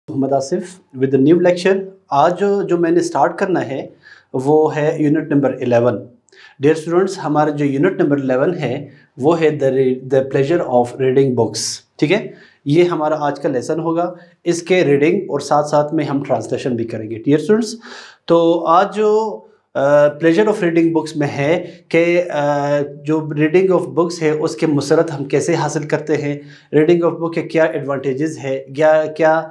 Muhammad Asif with new lecture. آج جو میں نے سٹارٹ کرنا ہے وہ ہے یونٹ نمبر 11. ڈیئر اسٹوڈنٹس، ہمارا جو یونٹ نمبر 11 ہے وہ ہے دا پلیجر آف ریڈنگ بکس. ٹھیک ہے، یہ ہمارا آج کا لیسن ہوگا. اس کے ریڈنگ اور ساتھ ساتھ میں ہم ٹرانسلیشن بھی کریں گے. ڈیئر اسٹوڈنٹس، تو آج جو پلیجر آف ریڈنگ بکس میں ہے کہ جو ریڈنگ آف بکس ہے اس کے مسرت ہم کیسے حاصل کرتے ہیں، ریڈنگ آف بک کے کیا ایڈوانٹیجز ہے، کیا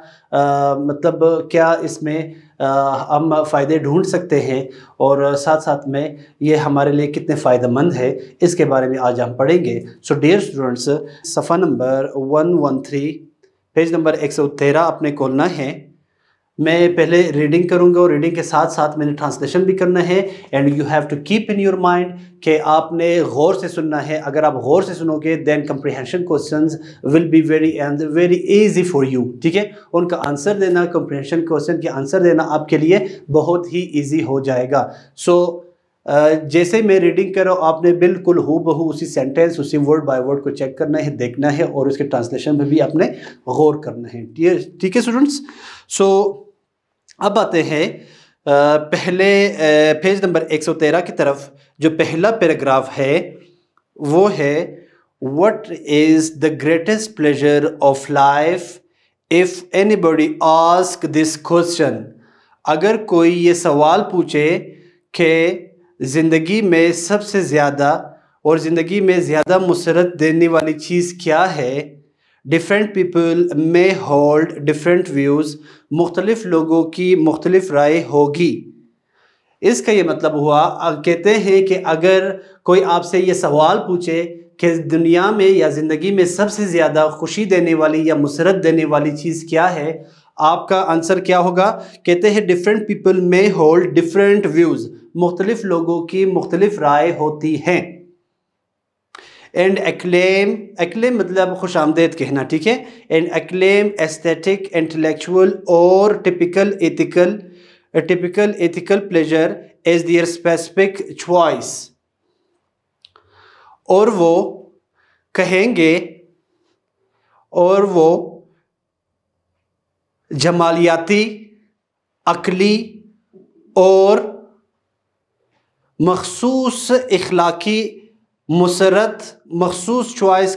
مطلب کیا اس میں ہم فائدے ڈھونڈ سکتے ہیں، اور ساتھ ساتھ میں یہ ہمارے لیے کتنے فائدہ مند ہے، اس کے بارے میں آج ہم پڑھیں گے. سو ڈیئر اسٹوڈنٹس، صفحہ نمبر 113 پیج نمبر 113 آپ نے کھولنا ہے. میں پہلے ریڈنگ کروں گا اور ریڈنگ کے ساتھ ساتھ میں نے ٹرانسلیشن بھی کرنا ہے. And you have to keep in your mind کہ آپ نے غور سے سننا ہے. اگر آپ غور سے سنو گے then comprehension questions will be very easy for you. ٹھیک ہے، ان کا آنسر دینا، کمپریہنشن کوسچن کے آنسر دینا آپ کے لیے بہت ہی ایزی ہو جائے گا. سو جیسے میں ریڈنگ کر رہا ہوں آپ نے بالکل ہو بہو اسی سینٹینس، اسی ورڈ بائی ورڈ کو چیک کرنا ہے، دیکھنا ہے، اور اس کے ٹرانسلیشن میں بھی آپ نے غور کرنا ہے. ٹھیک ہے اسٹوڈنٹس. سو اب آتے ہیں پہلے پیج نمبر 113 کی طرف. جو پہلا پیراگراف ہے وہ ہے What is the greatest pleasure of life if anybody ask this question. اگر کوئی یہ سوال پوچھے کہ زندگی میں سب سے زیادہ اور زندگی میں زیادہ مسرت دینے والی چیز کیا ہے. ڈفرینٹ پیپل میں ہولڈ ڈفرینٹ ویوز. مختلف لوگوں کی مختلف رائے ہوگی. اس کا یہ مطلب ہوا، کہتے ہیں کہ اگر کوئی آپ سے یہ سوال پوچھے کہ دنیا میں یا زندگی میں سب سے زیادہ خوشی دینے والی یا مسرت دینے والی چیز کیا ہے، آپ کا آنسر کیا ہوگا؟ کہتے ہیں ڈفرینٹ پیپل میں ہولڈ ڈفرینٹ ویوز. مختلف لوگوں کی مختلف رائے ہوتی ہیں. اینڈ ایکلیم مطلب خوش آمدید کہنا. ٹھیک ہے. اینڈ ایکلیم ایستھیٹک انٹلیکچوئل اور typical ethical pleasure as their specific choice. اور وہ کہیں گے، اور وہ جمالیاتی، عقلی اور مخصوص اخلاقی مسرت مخصوص چوائس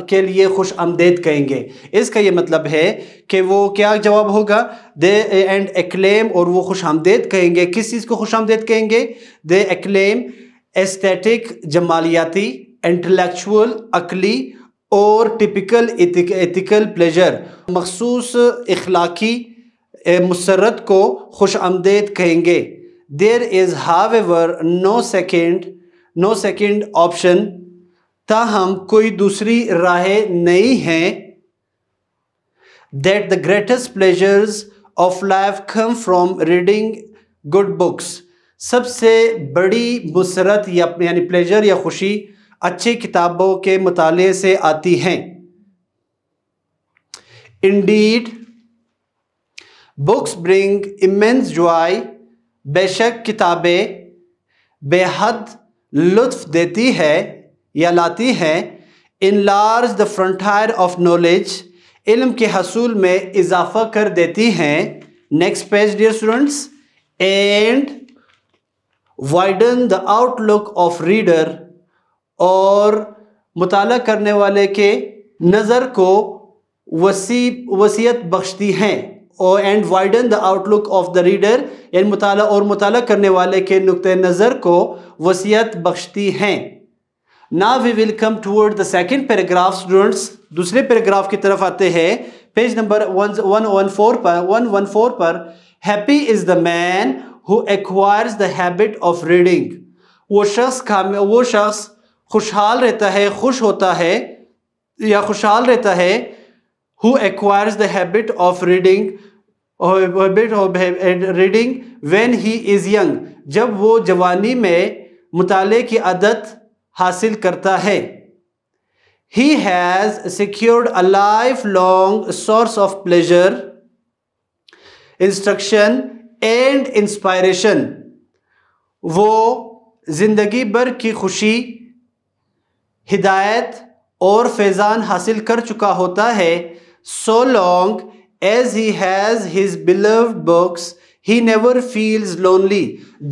کے لیے خوش آمدید کہیں گے. اس کا یہ مطلب ہے کہ وہ کیا جواب ہوگا؟ دے اینڈ ایکلیم، اور وہ خوش آمدید کہیں گے. کس چیز کو خوش آمدید کہیں گے؟ دے ایکلیم ایستھیٹک جمالیاتی، انٹلیکچوئل عقلی، اور ٹپیکل ایتھیکل پلیجر مخصوص اخلاقی مسرت کو خوش آمدید کہیں گے. دیر از however no second option. تاہم کوئی دوسری راہ نہیں ہے. That the greatest pleasures of life come from reading good books. سب سے بڑی مسرت یعنی پلیجر یا خوشی اچھی کتابوں کے مطالعے سے آتی ہیں. Indeed, books bring immense joy. بے شک کتابیں بے حد لطف دیتی ہے یا لاتی ہے. Enlarge the frontier of knowledge. علم کے حصول میں اضافہ کر دیتی ہیں. Next page dear students. And widen the outlook of reader. اور مطالعہ کرنے والے کے نظر کو وسعت بخشتی ہیں. And widen the outlook of the reader, یعنی مطالعہ کرنے والے کے نقطۂ نظر کو وسعت بخشتی ہیں. Now we will come toward the second paragraph students. دوسرے پیراگراف کی طرف آتے ہیں. Page number 114 per Happy is the man who acquires the habit of reading. وہ شخص خوشحال رہتا ہے، خوش ہوتا ہے یا خوشحال رہتا ہے. Who acquires the habit of reading when he is young. جب وہ جوانی میں مطالعے کی عادت حاصل کرتا ہے. He has secured a lifelong source of pleasure, instruction and inspiration. وہ زندگی بھر کی خوشی، ہدایت اور فیضان حاصل کر چکا ہوتا ہے. So long As he has his beloved books, he never feels lonely.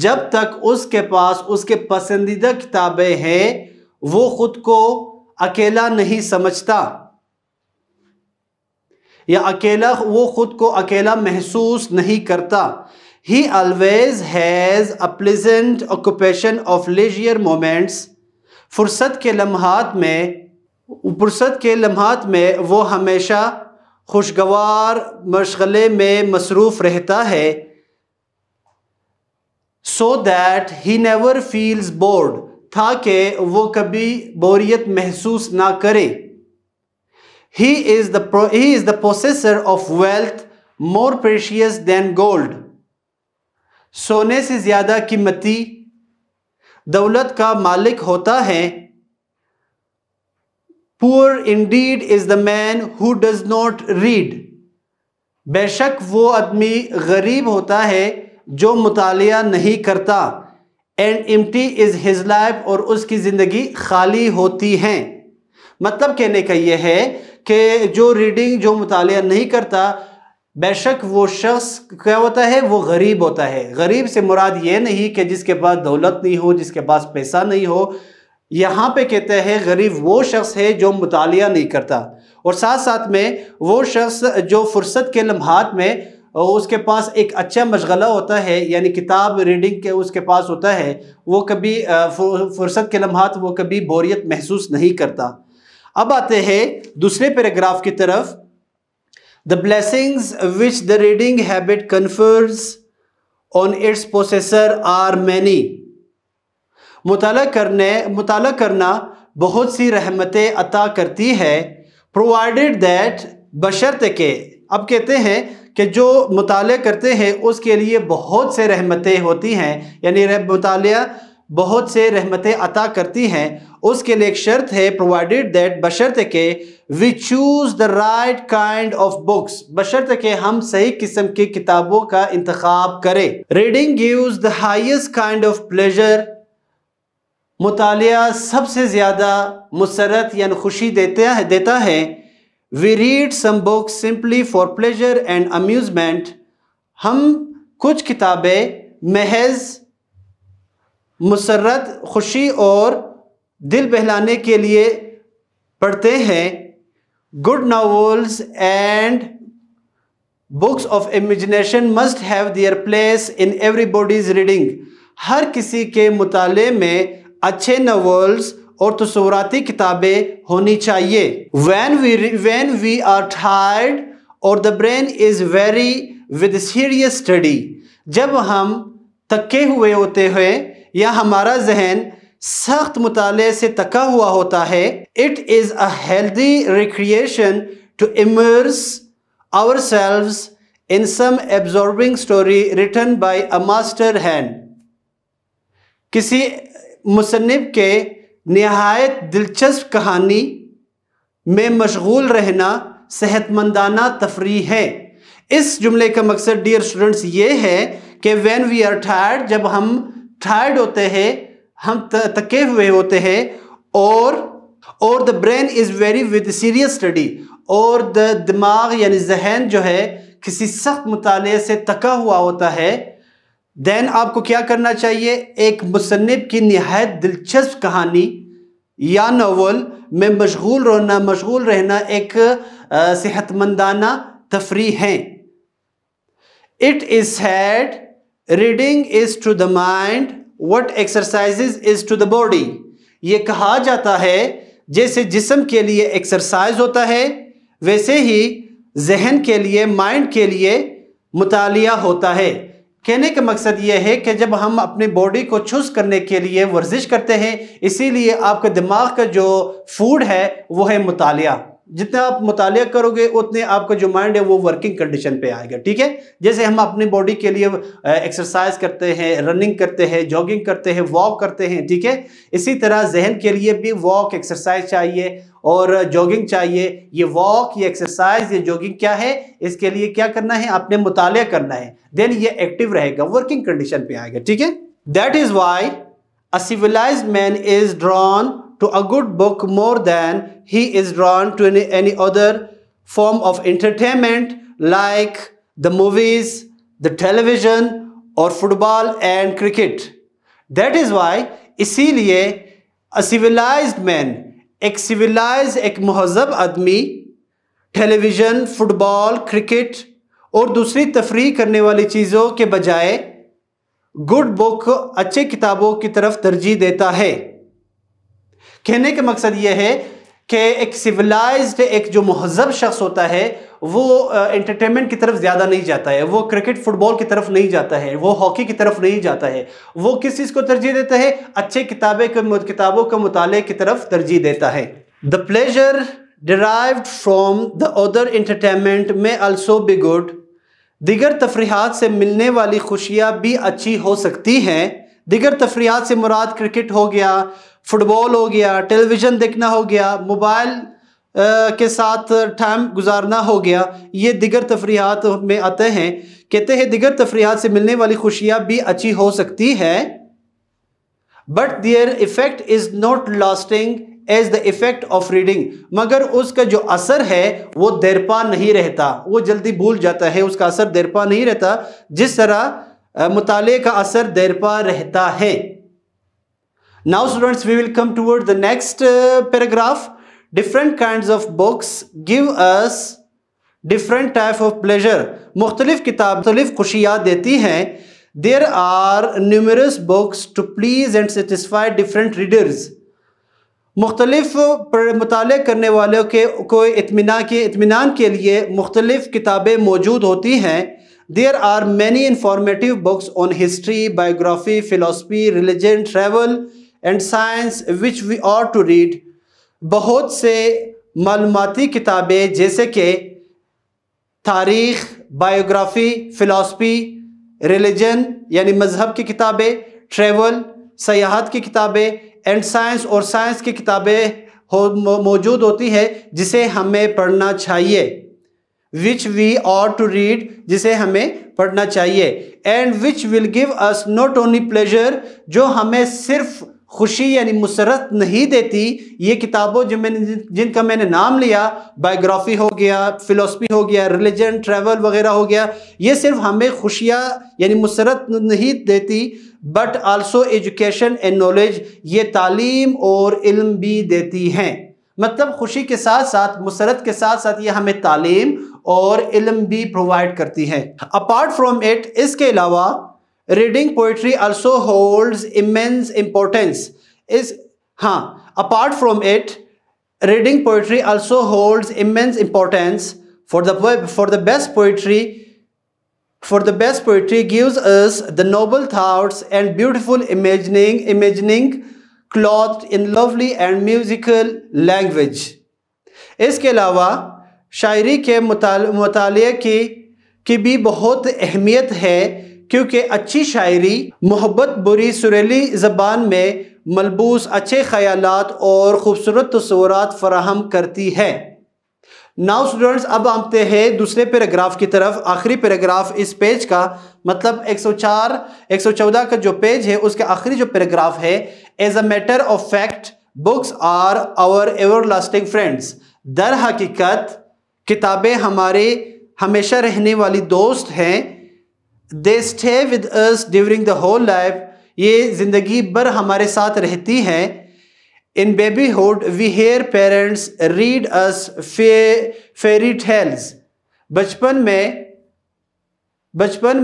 جب تک اس کے پاس اس کے پسندیدہ کتابیں ہیں وہ خود کو اکیلا نہیں سمجھتا یا وہ خود کو اکیلا محسوس نہیں کرتا. He always has a pleasant occupation of leisure moments. فرصت کے لمحات میں وہ ہمیشہ خوشگوار مشغلے میں مصروف رہتا ہے. So that he never feels bored. تاکہ وہ کبھی بوریت محسوس نہ کرے. He is the possessor of wealth more precious than gold. سونے سے زیادہ قیمتی دولت کا مالک ہوتا ہے. Poor indeed is the man who does not read. بے شک وہ آدمی غریب ہوتا ہے جو مطالعہ نہیں کرتا. And empty is his life. اور اس کی زندگی خالی ہوتی ہے. مطلب کہنے کا یہ ہے کہ جو مطالعہ نہیں کرتا بے شک وہ شخص کیا ہوتا ہے, وہ غریب ہوتا ہے. غریب سے مراد یہ نہیں کہ جس کے پاس دولت نہیں ہو, جس کے پاس پیسہ نہیں ہو. یہاں پہ کہتے ہیں غریب وہ شخص ہے جو مطالعہ نہیں کرتا, اور ساتھ ساتھ میں وہ شخص جو فرصت کے لمحات میں اس کے پاس ایک اچھا مشغلہ ہوتا ہے, یعنی کتاب ریڈنگ کے اس کے پاس ہوتا ہے, وہ کبھی فرصت کے لمحات وہ کبھی بوریت محسوس نہیں کرتا. اب آتے ہیں دوسرے پیراگراف کی طرف. The blessings which the reading habit confers on its possessor are many. مطالعہ کرنا بہت سی رحمتیں عطا کرتی ہے. Provided that بشرط کہ, اب کہتے ہیں کہ جو مطالعہ کرتے ہیں اس کے لیے بہت سے رحمتیں ہوتی ہیں, یعنی مطالعہ بہت سے رحمتیں عطا کرتی ہیں. اس کے لیے ایک شرط ہے, provided that بشرط کہ we choose the right kind of books, بشرط کہ ہم صحیح قسم کی کتابوں کا انتخاب کریں. Reading gives the highest kind of pleasure. مطالعہ سب سے زیادہ مسرت یعنی خوشی دیتا ہے. We read some books simply for pleasure and amusement. ہم کچھ کتابیں محض مسرت, خوشی اور دل بہلانے کے لیے پڑھتے ہیں. Good novels and books of imagination must have their place in everybody's reading. ہر کسی کے مطالعے میں اچھے ناولز اور تصوراتی کتابیں ہونی چاہیے. When we are tired or the brain is weary with serious study. جب ہم تھکے ہوئے ہوتے ہیں یا ہمارا ذہن سخت مطالعے سے تکا ہوا ہوتا ہے, it is a healthy recreation to immerse ourselves in some absorbing story written by a master hand. کسی مصنف کے نہایت دلچسپ کہانی میں مشغول رہنا صحت مندانہ تفریح ہے. اس جملے کا مقصد ڈیئر اسٹوڈنٹس یہ ہے کہ when we are tired, جب ہم tired ہوتے ہیں, ہم تکے ہوئے ہوتے ہیں, اور the brain is weary with serious study, اور دماغ یعنی ذہن جو ہے کسی سخت مطالعے سے تکا ہوا ہوتا ہے, then آپ کو کیا کرنا چاہیے, ایک مصنف کی نہایت دلچسپ کہانی یا ناول میں مشغول رہنا ایک صحت مندانہ تفریح ہے. It is said, reading is to the mind what exercises is to the body. یہ کہا جاتا ہے جیسے جسم کے لیے ایکسرسائز ہوتا ہے ویسے ہی ذہن کے لیے, مائنڈ کے لیے مطالعہ ہوتا ہے. کہنے کا مقصد یہ ہے کہ جب ہم اپنی باڈی کو چست کرنے کے لیے ورزش کرتے ہیں, اسی لیے آپ کا دماغ کا جو فوڈ ہے وہ ہے مطالعہ. جتنا آپ مطالعہ کرو گے اتنے آپ کا جو مائنڈ ہے وہ ورکنگ کنڈیشن پہ آئے گا. ٹھیک ہے, جیسے ہم اپنی باڈی کے لیے ایکسرسائز کرتے ہیں, رننگ کرتے ہیں, جاگنگ کرتے ہیں, واک کرتے ہیں, ٹھیک ہے, اسی طرح ذہن کے لیے بھی واک ایکسرسائز چاہیے اور جاگنگ چاہیے. یہ واک, یہ ایکسرسائز, یہ جاگنگ کیا ہے, اس کے لیے کیا کرنا ہے, آپ نے مطالعہ کرنا ہے, دین یہ ایکٹیو رہے گا, ورکنگ کنڈیشن پہ آئے گا. ٹھیک ہے, that is why a civilized man is drawn to a good book more than he is drawn to any other form of entertainment. like the movies, the television or football and cricket. That is why اسی لیے a civilized man, ایک civilized ایک مہذب آدمی ٹیلی vision, fit بال، cricket اور دوسری تفریح کرنے والی چیزوں کے بجائے گڈ بک، اچھے کتابوں کی طرف ترجیح دیتا ہے۔ کہنے کا مقصد یہ ہے کہ ایک سیولائزڈ، ایک جو مہذب شخص ہوتا ہے وہ انٹرٹینمنٹ کی طرف زیادہ نہیں جاتا ہے، وہ کرکٹ فٹ بال کی طرف نہیں جاتا ہے، وہ ہاکی کی طرف نہیں جاتا ہے، وہ کس چیز کو ترجیح دیتا ہے؟ اچھے کتابوں کے مطالعے کی طرف ترجیح دیتا ہے۔ The pleasure derived from the other entertainment may also be good. دیگر تفریحات سے ملنے والی خوشیاں بھی اچھی ہو سکتی ہیں۔ دیگر تفریحات سے مراد کرکٹ ہو گیا، فٹ بال ہو گیا، ٹیلی ویژن دیکھنا ہو گیا، موبائل کے ساتھ ٹائم گزارنا ہو گیا، یہ دیگر تفریحات میں آتے ہیں۔ کہتے ہیں دیگر تفریحات سے ملنے والی خوشیاں بھی اچھی ہو سکتی ہے، but their effect is not lasting as the effect of reading. مگر اس کا جو اثر ہے وہ دیرپا نہیں رہتا، وہ جلدی بھول جاتا ہے، اس کا اثر دیرپا نہیں رہتا جس طرح مطالعے کا اثر دیرپا رہتا ہے۔ Now students, we will come toward the next paragraph. Different kinds of books give us different type of pleasure. مختلف کتاب مختلف خوشیات دیتی ہیں۔ There are numerous books to please and satisfy different readers. مختلف مطالعہ کرنے والوں کو اطمینان کے لیے مختلف کتابیں موجود ہوتی ہیں۔ There are many informative books on history, biography, philosophy, religion, travel and science which we ought to read. بہت سے معلوماتی کتابیں جیسے کہ تاریخ، بایوگرافی، فلسفی، ریلیجن یعنی مذہب کی کتابیں، ٹریول سیاحت کی کتابیں، اینڈ سائنس اور سائنس کی کتابیں موجود ہوتی ہیں جسے ہمیں پڑھنا چاہیے۔ which we ought to read، جسے ہمیں پڑھنا چاہیے۔ and which will give us not only pleasure، جو ہمیں صرف خوشی یعنی مسرت نہیں دیتی۔ یہ کتابوں جن کا میں نے نام لیا، بایوگرافی ہو گیا، فلسفی ہو گیا، ریلیجن، ٹریول وغیرہ ہو گیا، یہ صرف ہمیں خوشیاں یعنی مسرت نہیں دیتی، but also education and knowledge, یہ تعلیم اور علم بھی دیتی ہیں۔ مطلب خوشی کے ساتھ ساتھ، مسرت کے ساتھ ساتھ یہ ہمیں تعلیم اور علم بھی پرووائڈ کرتی ہے۔ اپارٹ فرام اٹ، اس کے علاوہ reading poetry also holds immense importance. Apart from it, reading poetry also holds immense importance. For the best poetry gives us the noble thoughts and beautiful imagining clothed in lovely and musical language. اس کے علاوہ شاعری کے مطالعے کی بھی بہت اہمیت ہے، کیونکہ اچھی شاعری محبت بری سریلی زبان میں ملبوس اچھے خیالات اور خوبصورت تصورات فراہم کرتی ہے۔ Now students، اب آتے ہیں دوسرے پیراگراف کی طرف۔ آخری پیراگراف اس پیج کا، مطلب 114 کا جو پیج ہے اس کا آخری جو پیراگراف ہے، As a matter of fact, books are our everlasting friends. در حقیقت کتابیں ہمارے ہمیشہ رہنے والی دوست ہیں۔ They stay with us during the whole life. یہ زندگی بھر ہمارے ساتھ رہتی ہیں۔ In babyhood, we hear parents read us fairy tales. بچپن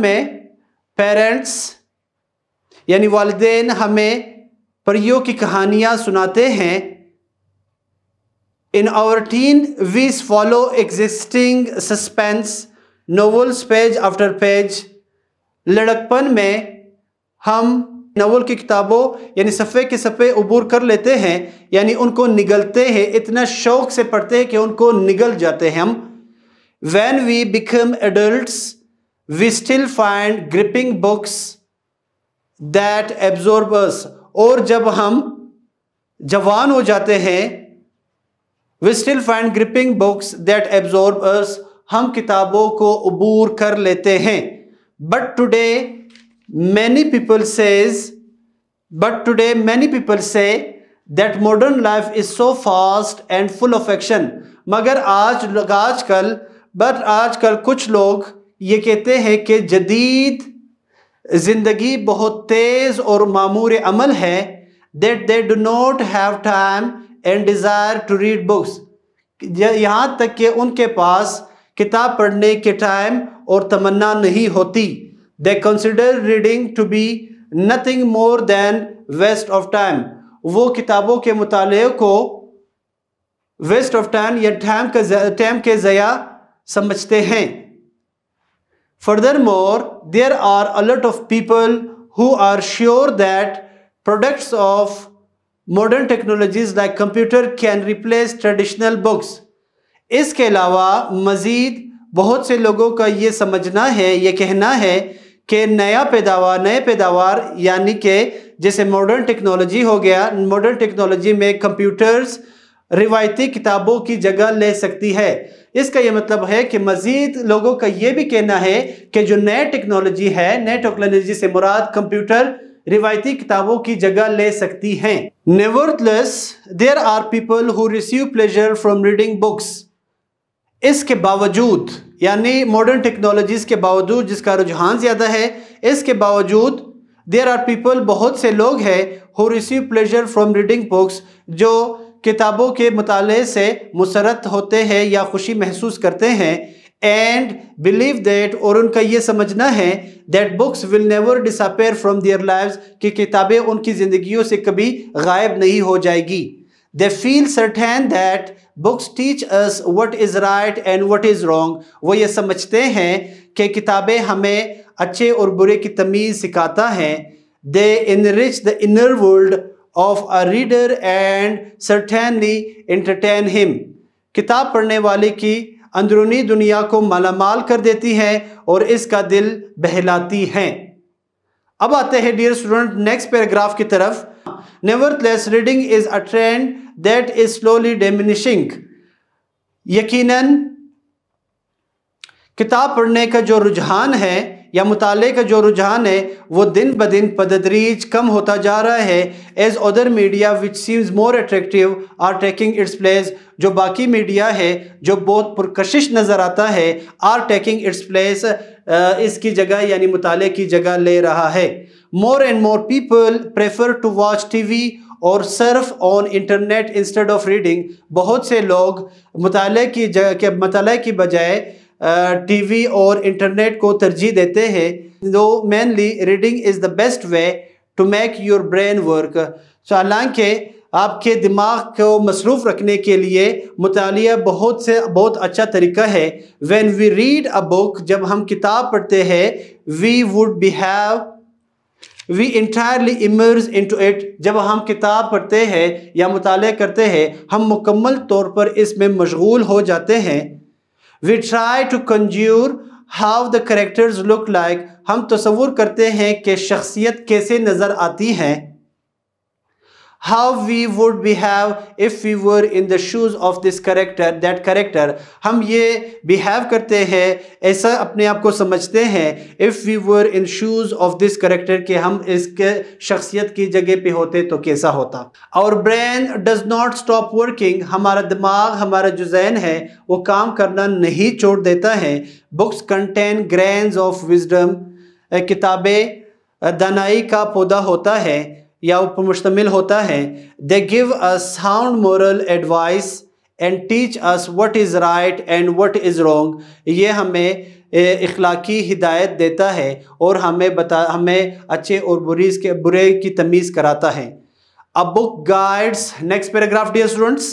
میں پیرنٹس یعنی والدین ہمیں پریوں کی کہانیاں سناتے ہیں۔ In our teen, we follow existing suspense novels page after page. لڑکپن میں ہم ناول کی کتابوں یعنی صفحے کے صفحے عبور کر لیتے ہیں، یعنی ان کو نگلتے ہیں، اتنا شوق سے پڑھتے ہیں کہ ان کو نگل جاتے ہیں ہم۔ When we become adults, we still find gripping books that absorb us. اور جب ہم جوان ہو جاتے ہیں، we still find gripping books that absorb us. ہم کتابوں کو عبور کر لیتے ہیں۔ But today many people say that modern life is so fast and full of action. مگر آج کل بٹ آج کل کچھ لوگ یہ کہتے ہیں کہ جدید زندگی بہت تیز اور معمور عمل ہے, that they do not have time and desire to read books. یہاں تک کہ ان کے پاس کتاب پڑھنے کے ٹائم اور تمنا نہیں ہوتی. They consider reading to be nothing more than waste of time. وہ کتابوں کے مطالعے کو waste of time یا ٹائم کے ضیاع سمجھتے ہیں. Furthermore, there are a lot of people who are sure that products of modern technologies like computer can replace traditional books. اس کے علاوہ مزید بہت سے لوگوں کا یہ سمجھنا ہے, یہ کہنا ہے کہ نئے پیداوار یعنی کہ جیسے ماڈرن ٹیکنالوجی ہو گیا, ماڈرن ٹیکنالوجی میں کمپیوٹرز روایتی کتابوں کی جگہ لے سکتی ہے. اس کا یہ مطلب ہے کہ مزید لوگوں کا یہ بھی کہنا ہے کہ جو نئے ٹیکنالوجی ہے, نئے ٹیکنالوجی سے مراد کمپیوٹر روایتی کتابوں کی جگہ لے سکتی ہیں. Nevertheless, there are people who receive pleasure from reading books. اس کے باوجود یعنی ماڈرن ٹیکنالوجیز کے باوجود جس کا رجحان زیادہ ہے, اس کے باوجود there are people بہت سے لوگ ہیں who receive pleasure from reading books جو کتابوں کے مطالعے سے مسرت ہوتے ہیں یا خوشی محسوس کرتے ہیں. and believe that اور ان کا یہ سمجھنا ہے that books will never disappear from their lives کہ کتابیں ان کی زندگیوں سے کبھی غائب نہیں ہو جائے گی. They feel certain that books teach us what is right and what is wrong. وہ یہ سمجھتے ہیں کہ کتابیں ہمیں اچھے اور برے کی تمیز سکھاتا ہیں. They enrich the inner world of a reader and certainly entertain him. کتاب پڑھنے والے کی اندرونی دنیا کو مالا مال کر دیتی ہیں اور اس کا دل بہلاتی ہیں. اب آتے ہیں ڈیئر اسٹوڈنٹ نیکسٹ پیراگراف کی طرف. Nevertheless, reading is a trend that is slowly diminishing. یقیناً کتاب پڑھنے کا جو رجحان ہے یا مطالعے کا جو رجحان ہے وہ دن بدن بتدریج کم ہوتا جا رہا ہے. as other media which seems more attractive are taking its place. جو باقی میڈیا ہے جو بہت پرکشش نظر آتا ہے are taking its place اس کی جگہ یعنی مطالعے کی جگہ لے رہا ہے. more and more people prefer to watch TV or surf on internet instead of reading. بہت سے لوگ مطالعے کی بجائے ٹی وی اور انٹرنیٹ کو ترجیح دیتے ہیں. though mainly reading is the best way to make your brain work. حالانکہ آپ کے دماغ کو مصروف رکھنے کے لیے مطالعہ بہت اچھا طریقہ ہے. when we read a book جب ہم کتاب پڑھتے ہیں we entirely immerse into it. جب ہم کتاب پڑھتے ہیں یا مطالعہ کرتے ہیں ہم مکمل طور پر اس میں مشغول ہو جاتے ہیں. we try to conjure how the characters look like. ہم تصور کرتے ہیں کہ شخصیت کیسے نظر آتی ہیں. how we would behave if we were in the shoes of that character. ہم یہ behave کرتے ہیں ایسا اپنے آپ کو سمجھتے ہیں if we were in shoes of this character کہ ہم اس کے شخصیت کی جگہ پہ ہوتے تو کیسا ہوتا. our brain does not stop working. ہمارا دماغ ہمارا جو ذہن ہے وہ کام کرنا نہیں چھوڑ دیتا ہے. books contain grains of wisdom. کتابیں دانائی کا پودا ہوتا ہے یا پر مشتمل ہوتا ہے. they give us sound moral advice and teach us what is right and what is wrong. یہ ہمیں اخلاقی ہدایت دیتا ہے اور ہمیں اچھے اور برے کی تمیز کراتا ہے. a book guides next paragraph dear students.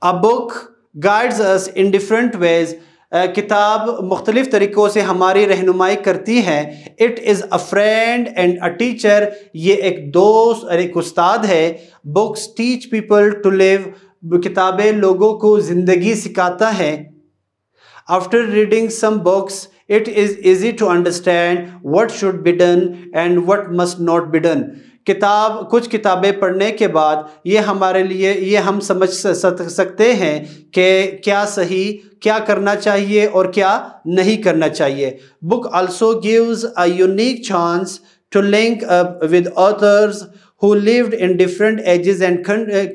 a book guides us in different ways. کتاب مختلف طریقوں سے ہماری رہنمائی کرتی ہے. It is a friend and a teacher. یہ ایک دوست اور ایک استاد ہے. Books teach people to live. کتابیں لوگوں کو زندگی سکھاتا ہے. After reading some books it is easy to understand what should be done and what must not be done. کچھ کتابیں پڑھنے کے بعد یہ ہمارے لیے یہ ہم سمجھ سکتے ہیں کہ کیا صحیح کیا کرنا چاہیے اور کیا نہیں کرنا چاہیے. book also gives a unique chance to link up with authors who lived in different ages and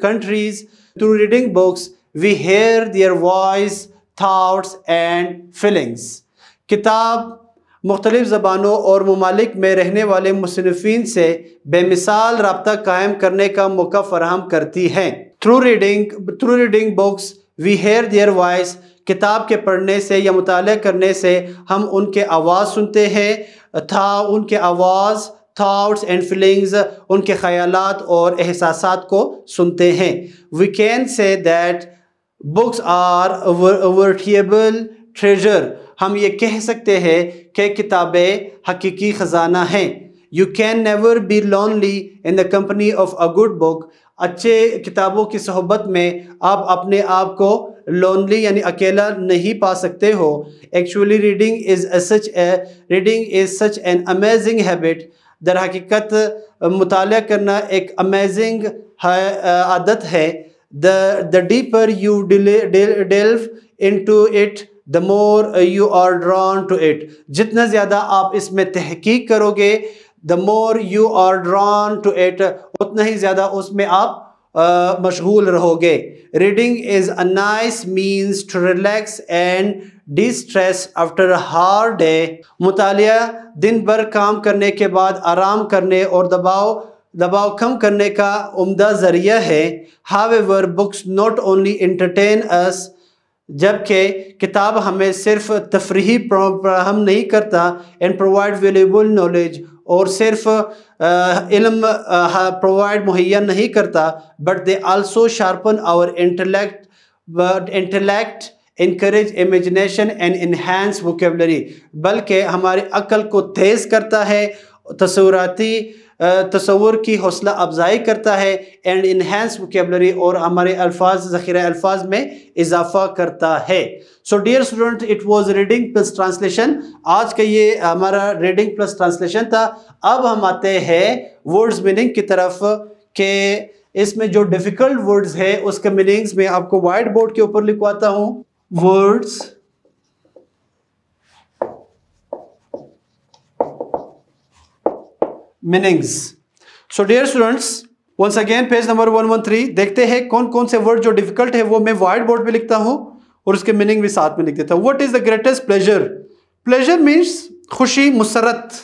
countries. Through reading books we hear their voice thoughts and feelings. کتاب مختلف زبانوں اور ممالک میں رہنے والے مصنفین سے بے مثال رابطہ قائم کرنے کا موقع فراہم کرتی ہے. Through reading books we hear their voice. کتاب کے پڑھنے سے یا مطالعہ کرنے سے ہم ان کے آواز سنتے ہیں. ان کے آواز, thoughts and feelings, ان کے خیالات اور احساسات کو سنتے ہیں. We can say that books are a veritable treasure. ہم یہ کہہ سکتے ہیں کہ کتابیں حقیقی خزانہ ہیں. You can never be lonely in the company of a good book. اچھے کتابوں کی صحبت میں آپ اپنے آپ کو لونلی یعنی اکیلا نہیں پا سکتے ہو. Actually reading is such an amazing habit. در حقیقت مطالعہ کرنا ایک امیزنگ عادت ہے. The deeper you delve into it, the more you are drawn to it. جتنا زیادہ آپ اس میں تحقیق کرو گے, the more you are drawn to it, اتنا ہی زیادہ اس میں آپ مشغول رہو گے. Reading is a nice means to relax and de-stress after a hard day. مطالعہ دن بھر کام کرنے کے بعد آرام کرنے اور دباؤ کم کرنے کا عمدہ ذریعہ ہے. However, books not only entertain us, جبکہ کتاب ہمیں صرف تفریحی فراہم نہیں کرتا, and provide valuable knowledge, اور صرف علم پرووائڈ مہیا نہیں کرتا, but they also sharpen our intellect, encourage imagination and enhance vocabulary. بلکہ ہماری عقل کو تیز کرتا ہے, تصور کی حوصلہ افزائی کرتا ہے, and enhance vocabulary, اور ہمارے ذخیرہ الفاظ میں اضافہ کرتا ہے. So dear students, it was reading plus translation. آج کا یہ ہمارا reading plus translation تھا. اب ہم آتے ہیں words meaning کی طرف, کہ اس میں جو difficult words ہے اس کے meanings میں آپ کو white board کے اوپر لکھواتا ہوں. Words meanings. So dear students, once again page number 113, دیکھتے ہیں کون کون سے ورڈ جو ڈیفیکلٹ ہے وہ میں وائٹ بورڈ پہ لکھتا ہوں اور اس کے میننگ بھی ساتھ میں لکھ دیتا ہوں. What is the greatest pleasure? Pleasure means خوشی, مسرت.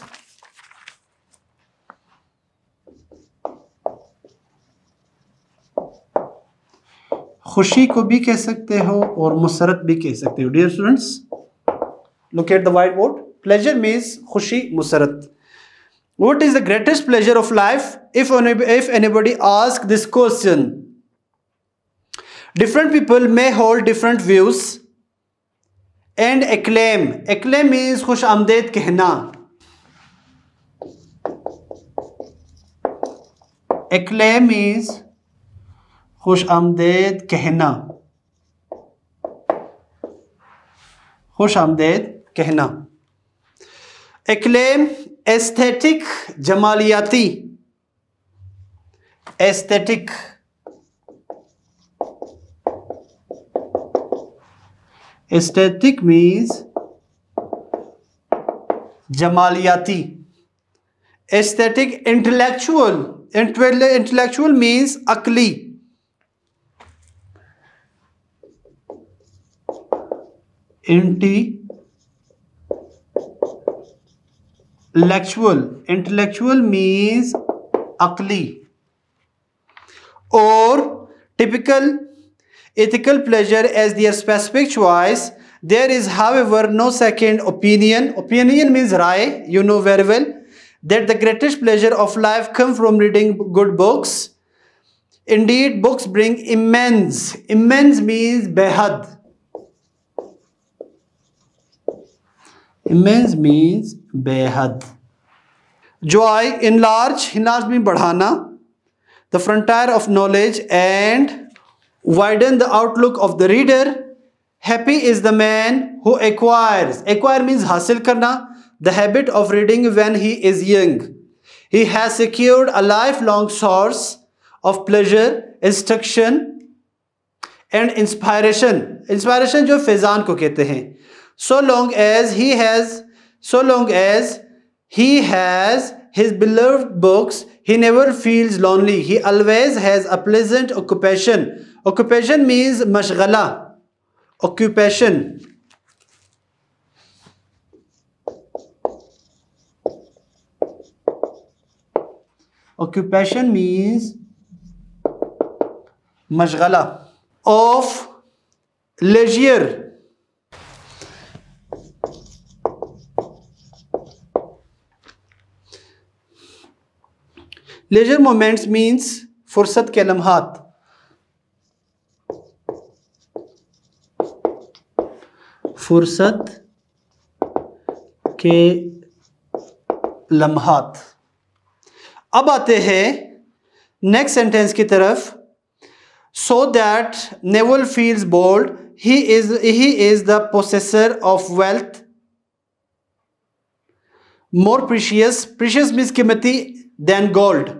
خوشی کو بھی کہہ سکتے ہو اور مسرت بھی کہہ سکتے ہو. Dear students, look at the white board. Pleasure means خوشی, مسرت. What is the greatest pleasure of life? If anybody asks this question, different people may hold different views. And acclaim means خوش آمدید کہنا. Acclaim means خوش آمدید کہنا. خوش آمدید کہنا. Acclaim aesthetic, جمالیاتی. Aesthetic. Aesthetic means جمالیاتی. Aesthetic. Intellectual. Intellectual means عقلی. Intellectual means عقلی. اور typical ethical pleasure as their specific choice. There is however no second opinion. Opinion means Rai. You know very well that the greatest pleasure of life comes from reading good books. Indeed, books bring immense. Immense means بے حد. Immense means بے حد. Joy, enlarge means بڑھانا. The frontier of knowledge and widen the outlook of the reader. Happy is the man who acquires. Acquire means حاصل کرنا. The habit of reading when he is young. He has secured a lifelong source of pleasure, instruction and inspiration. Inspiration جو فیضان کو کہتے ہیں. So long as he has his beloved books, he never feels lonely. He always has a pleasant occupation. Occupation means مشغلہ. Occupation. Occupation means mashghala. Of leisure. Leisure moments means fursat ke lamhat. فرصت کے لمحات. اب آتے ہیں next sentence کی طرف. So that Neville feels bold, he is the possessor of wealth more precious means qimati than gold.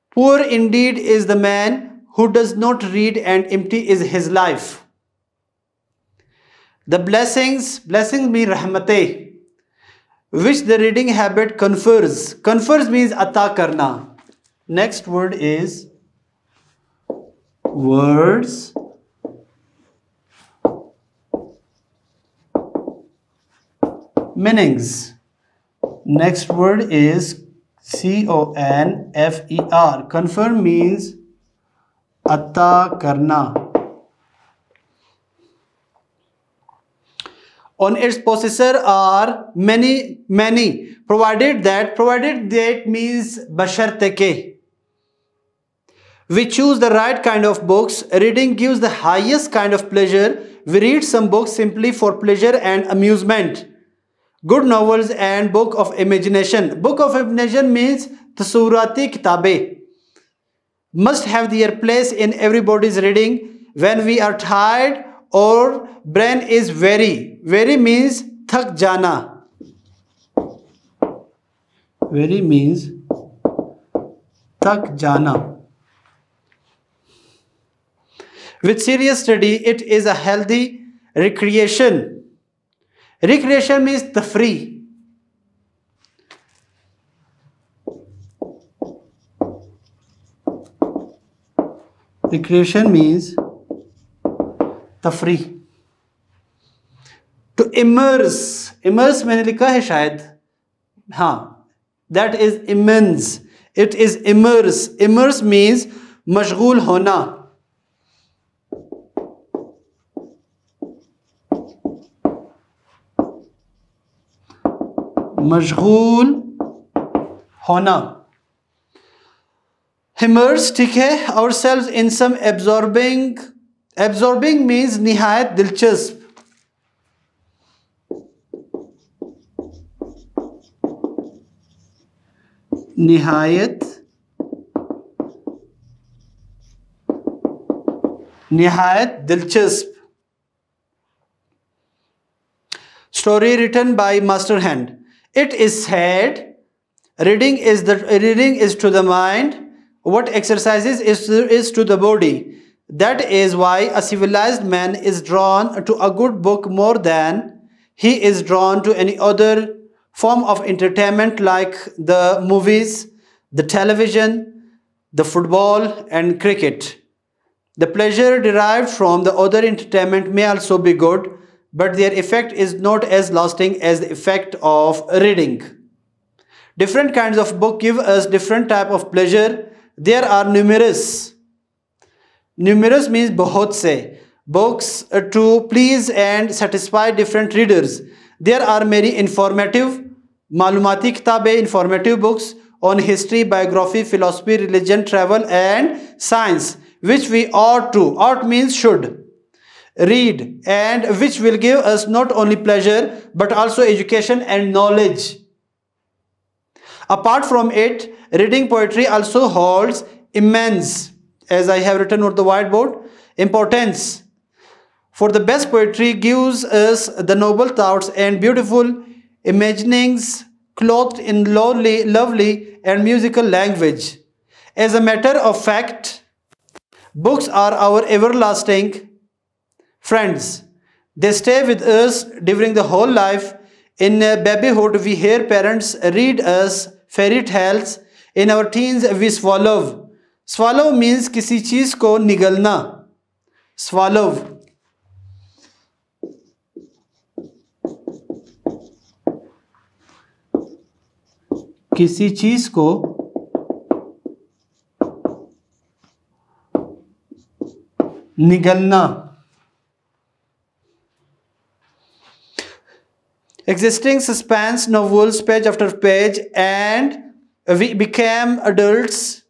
Poor indeed is the man who does not read, and empty is his life. The blessings mean rahmate, which the reading habit confers. Confers means ata karna. Next word is words. Meanings. Next word is confer. Confer means ata karna. On its possessor are many, provided that means basharte ke. We choose the right kind of books. Reading gives the highest kind of pleasure. We read some books simply for pleasure and amusement. Good novels and book of imagination. Book of imagination means tasurati kitabe. Must have their place in everybody's reading. When we are tired or brain is weary means thak jana. Weary means thak jana. With serious study, it is a healthy recreation. Recreation means tafree. Recreation means tafree. To immerse. Immerse میں نے لکھا ہے شاید. ہاں. That is immense. It is immerse. Immerse means مشغول ہونا. مشغول ہونا. Immerse ٹھیک ہے. Ourselves in some absorbing means نہایت دلچسپ. نہایت دلچسپ. Story written by master hand. It is said, reading is to the mind what exercises is to the body. That is why a civilized man is drawn to a good book more than he is drawn to any other form of entertainment like the movies, the television, the football and cricket. The pleasure derived from the other entertainment may also be good, but their effect is not as lasting as the effect of reading. Different kinds of books give us different type of pleasure. There are numerous means bahut se books to please and satisfy different readers. There are many informative malumati kitabe, informative books on history, biography, philosophy, religion, travel and science, which we ought means should read, and which will give us not only pleasure but also education and knowledge. Apart from it, reading poetry also holds immense, as I have written on the whiteboard, importance. For the best poetry gives us the noble thoughts and beautiful imaginings clothed in lovely and musical language. As a matter of fact, books are our everlasting friends. They stay with us during the whole life. In babyhood, we hear parents read us fairy tales. In our teens, we swallow. Swallow means kisi cheez ko nigalna. Swallow. किसी चीज को निगलना, existing suspense novels page after page, and we became adults,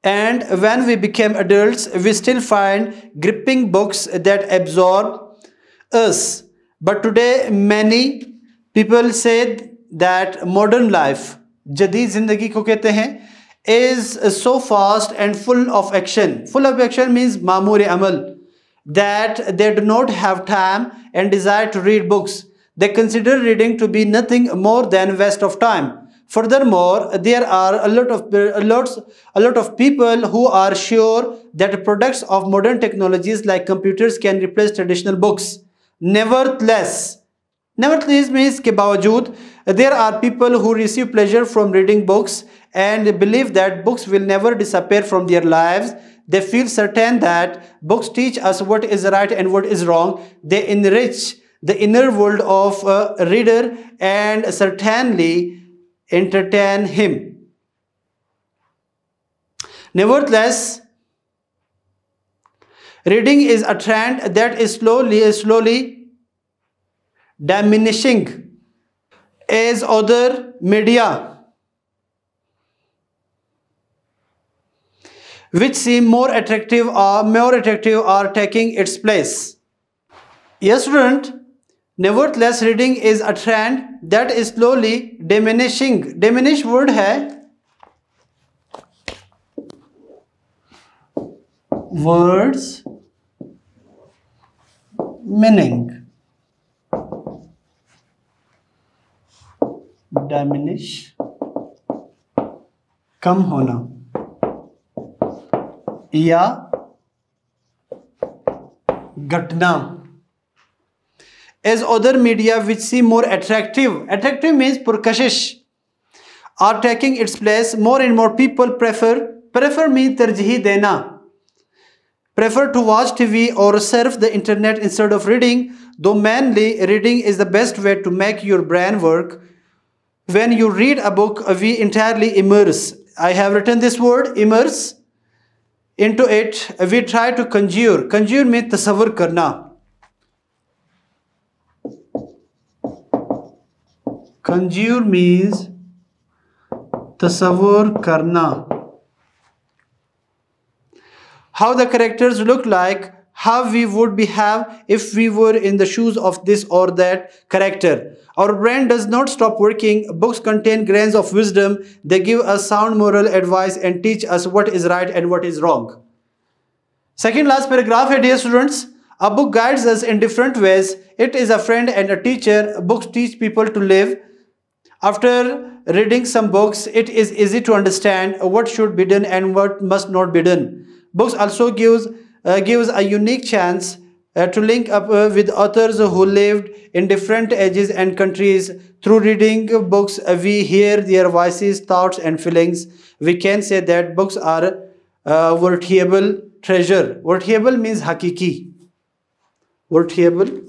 and when we became adults we still find gripping books that absorb us. But today many people say that modern life, जदीद ज़िंदगी को कहते हैं, is so fast and full of action. Full of action means मामूर Amal, that they do not have time and desire to read books. They consider reading to be nothing more than waste of time. Furthermore, there are a lot of people who are sure that products of modern technologies like computers can replace traditional books. Nevertheless means के बावजूद, there are people who receive pleasure from reading books and believe that books will never disappear from their lives. They feel certain that books teach us what is right and what is wrong. They enrich the inner world of a reader and certainly entertain him. Nevertheless, reading is a trend that is slowly diminishing as other media which seem more attractive are taking its place. Yes, student. Nevertheless, reading is a trend that is slowly diminishing. Diminish word है words meaning. Diminish कम होना या घटना. As other media which seem more attractive means purkashish, are taking its place, more and more people prefer means tarjeeh dena, prefer to watch TV or surf the internet instead of reading, though mainly reading is the best way to make your brain work. When you read a book, we entirely immerse. I have written this word, immerse, into it. We try to conjure means tasawwur karna. Conjure means tasawwur karna. How the characters look like, how we would behave if we were in the shoes of this or that character. Our brain does not stop working. Books contain grains of wisdom. They give us sound moral advice and teach us what is right and what is wrong. Second last paragraph है, dear students. A book guides us in different ways. It is a friend and a teacher. Books teach people to live. After reading some books, it is easy to understand what should be done and what must not be done. Books also gives a unique chance to link up with authors who lived in different ages and countries. Through reading books, we hear their voices, thoughts and feelings. We can say that books are veritable treasure. Veritable means hakiki. Veritable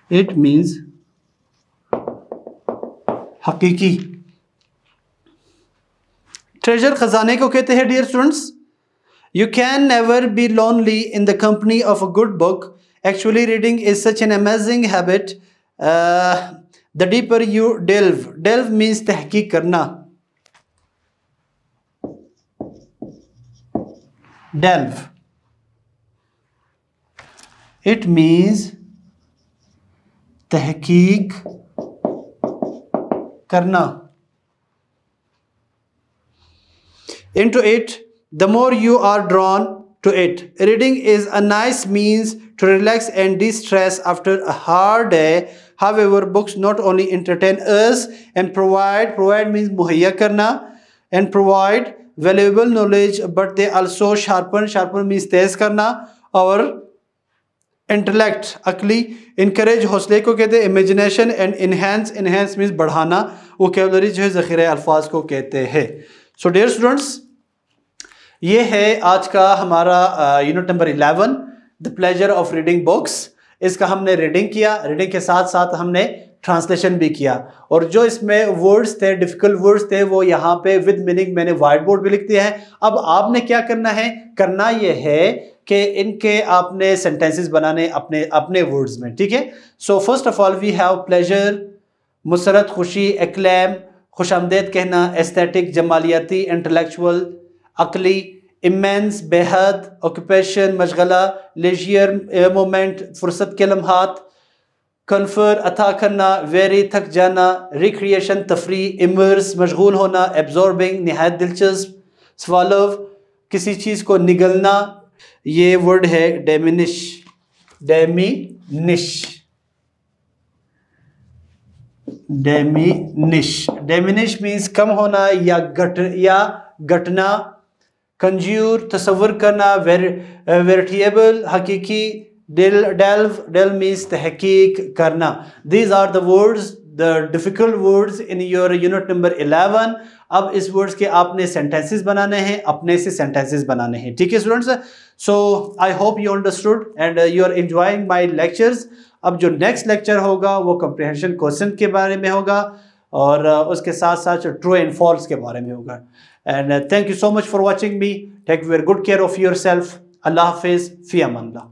it means हकीकी. Treasure खजाने को कहते हैं, dear students. You can never be lonely in the company of a good book. Actually, reading is such an amazing habit. The deeper you delve means तहकीक करना. Delve. It means तहकीक करना. Into it, the more you are drawn to it. Reading is a nice means to relax and de-stress after a hard day. However, books not only entertain us and provide means मुहैया करना, and provide valuable knowledge, but they also sharpen means तेज करना, और intellect अक्ली, encourage हौसले को कहते हैं, imagination, and enhance means बढ़ाना, vocabulary जो है ज़ख़ीरे अल्फाज को कहते हैं. सो डियर स्टूडेंट्स, ये है आज का हमारा unit number 11, the pleasure of reading books. اس کا ہم نے ریڈنگ کیا، ریڈنگ کے ساتھ ساتھ ہم نے ٹرانسلیشن بھی کیا، اور جو اس میں ورڈز تھے، ڈیفیکلٹ ورڈز تھے، وہ یہاں پہ ود میننگ میں نے وائٹ بورڈ پہ لکھ دیا ہے۔ اب آپ نے کیا کرنا ہے، کرنا یہ ہے کہ ان کے آپ نے سینٹینسز بنانے اپنے ورڈز میں، ٹھیک ہے۔ So first of all we have pleasure, مسرت، خوشی، ایکلیم، خوش آمدید کہنا، ایستھیٹک، جمالیاتی، انٹلیکچول، عقلی، امینس، بے حد، آکوپیشن، مشغلہ، لیجیر، مومنٹ، فرصت کے لمحات، کنفر، عطا کرنا، ویری، تھک جانا، ریکریشن، تفریح، امرس، مشغول ہونا، ایبزوربنگ، نہایت دلچسپ، سوالو، کسی چیز کو نگلنا، یہ ورڈ ہے diminish, diminish, diminish, diminish means کم ہونا یا گھٹنا، کنجیور، تصور کرنا، ویریٹیبل، حقیقی، ڈیلو مینس تحقیق کرنا۔ These are the words, the difficult words in your unit number 11۔ اب اس ورڈز کے آپ نے سینٹینسز بنانے ہیں، اپنے سے سینٹینسز بنانے ہیں، ٹھیک ہے students. So I hope you understood and you are enjoying my lectures. اب جو نیکسٹ لیکچر ہوگا وہ کمپریہنشن کوسچن کے بارے میں ہوگا، اور اس کے ساتھ ساتھ ٹرو اینڈ فالس کے بارے میں ہوگا۔ And thank you so much for watching me, take wear good care of yourself. اللہ حافظ، فی امان اللہ۔